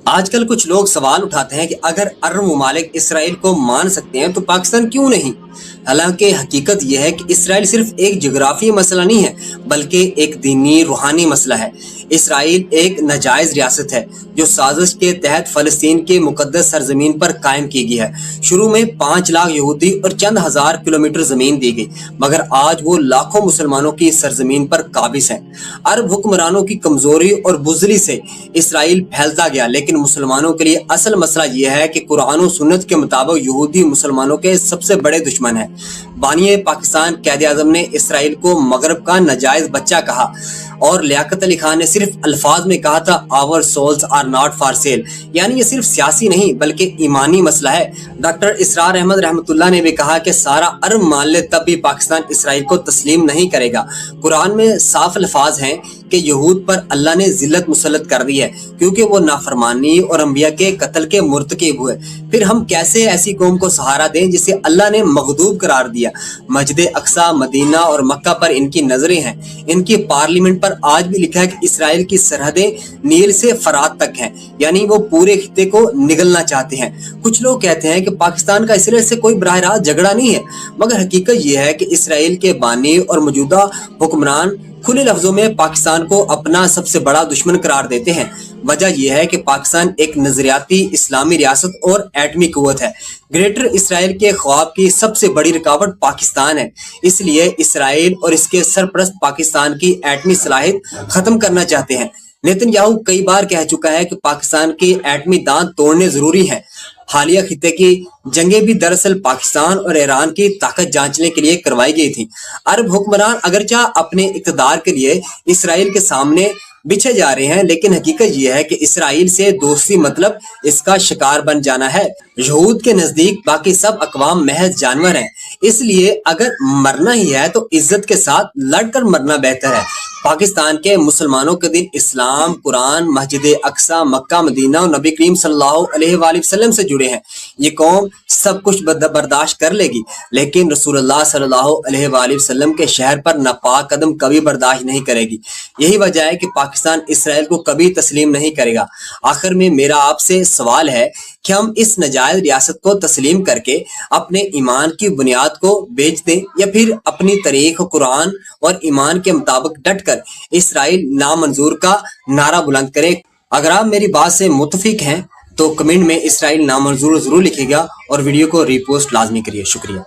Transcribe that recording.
آج کل کچھ لوگ سوال اٹھاتے ہیں کہ اگر عرب ممالک اسرائیل کو مان سکتے ہیں تو پاکستان کیوں نہیں؟ حالانکہ حقیقت یہ ہے کہ اسرائیل صرف ایک جغرافی مسئلہ نہیں ہے بلکہ ایک دینی روحانی مسئلہ ہے۔ اسرائیل ایک ناجائز ریاست ہے جو سازش کے تحت فلسطین کے مقدس سرزمین پر قائم کی گئی ہے۔ شروع میں 5 لاکھ یہودی اور چند ہزار کلومیٹر زمین دی گئی، مگر آج وہ لاکھوں مسلمانوں کی سرزمین پر قابض ہیں۔ عرب حکمرانوں کی کمزوری اور بزدلی سے اسرائیل پھیلتا گیا، لیکن مسلمانوں کے لیے اصل مسئلہ یہ ہے کہ قرآن و سنت کے مطابق یہودی مسلمانوں کے سب سے بڑے دشمن ہیں۔ بانی پاکستان قائد اعظم نے اسرائیل کو مغرب کا ناجائز بچہ کہا اور لیاقت علی خان نے صرف الفاظ میں کہا تھا our souls are not for sale، یعنی یہ صرف سیاسی نہیں بلکہ ایمانی مسئلہ ہے۔ ڈاکٹر اسرار احمد رحمۃ اللہ نے بھی کہا کہ سارا عرب مان لے تب بھی پاکستان اسرائیل کو تسلیم نہیں کرے گا۔ قرآن میں صاف الفاظ ہیں کہ یہود پر اللہ نے ذلت مسلط کر دی ہے کیونکہ وہ نافرمانی اور انبیاء کے قتل کے مرتکب ہوئے۔ پھر ہم کیسے ایسی قوم کو سہارا دیں جسے اللہ نے مغضوب قرار دیا؟ مسجد اقصی، مدینہ اور مکہ پر ان کی نظریں ہیں۔ ان کی پارلیمنٹ پر آج بھی لکھا ہے کہ اسرائیل کی سرحدیں نیل سے فرات تک ہیں، یعنی وہ پورے خطے کو نگلنا چاہتے ہیں۔ کچھ لوگ کہتے ہیں کہ پاکستان کا اسرائیل سے کوئی براہ راست جھگڑا نہیں ہے، مگر حقیقت یہ ہے کہ اسرائیل کے بانی اور موجودہ حکمران کھلے لفظوں میں پاکستان کو اپنا سب سے بڑا دشمن قرار دیتے ہیں۔ وجہ یہ ہے کہ پاکستان ایک نظریاتی اسلامی ریاست اور ایٹمی قوت ہے۔ گریٹر اسرائیل کے خواب کی سب سے بڑی رکاوٹ پاکستان ہے، اس لیے اسرائیل اور اس کے سرپرست پاکستان کی ایٹمی صلاحیت ختم کرنا چاہتے ہیں۔ نیتن یاہو کئی بار کہہ چکا ہے کہ پاکستان کی ایٹمی دانت توڑنے ضروری ہیں۔ حالیہ خطے کی جنگیں بھی دراصل پاکستان اور ایران کی طاقت جانچنے کے لیے کروائی گئی تھی۔ عرب حکمران اگرچہ اپنے اقتدار کے لیے اسرائیل کے سامنے بچھے جا رہے ہیں، لیکن حقیقت یہ ہے کہ اسرائیل سے دوستی مطلب اس کا شکار بن جانا ہے۔ یہود کے نزدیک باقی سب اقوام محض جانور ہیں، اس لیے اگر مرنا ہی ہے تو عزت کے ساتھ لڑ کر مرنا بہتر ہے۔ پاکستان کے مسلمانوں کے دل اسلام، قرآن، مسجد اقصی، مکہ، مدینہ اور نبی کریم صلی اللہ علیہ وآلہ وسلم سے جڑے ہیں۔ یہ قوم سب کچھ برداشت کر لے گی، لیکن رسول اللہ صلی اللہ علیہ وآلہ وسلم کے شہر پر ناپاک قدم کبھی برداشت نہیں کرے گی۔ یہی وجہ ہے کہ پاکستان اسرائیل کو کبھی تسلیم نہیں کرے گا۔ آخر میں میرا آپ سے سوال ہے کہ ہم اس ناجائز ریاست کو تسلیم کر کے اپنے ایمان کی بنیاد کو بیچ دیں یا پھر اپنی تاریخ، قرآن اور ایمان کے مطابق ڈٹ کر اسرائیل نامنظور کا نعرہ بلند کریں۔ اگر آپ میری بات سے متفق ہیں تو کمنٹ میں اسرائیل نامنظور ضرور لکھے گا اور ویڈیو کو ری پوسٹ لازمی کریے۔ شکریہ۔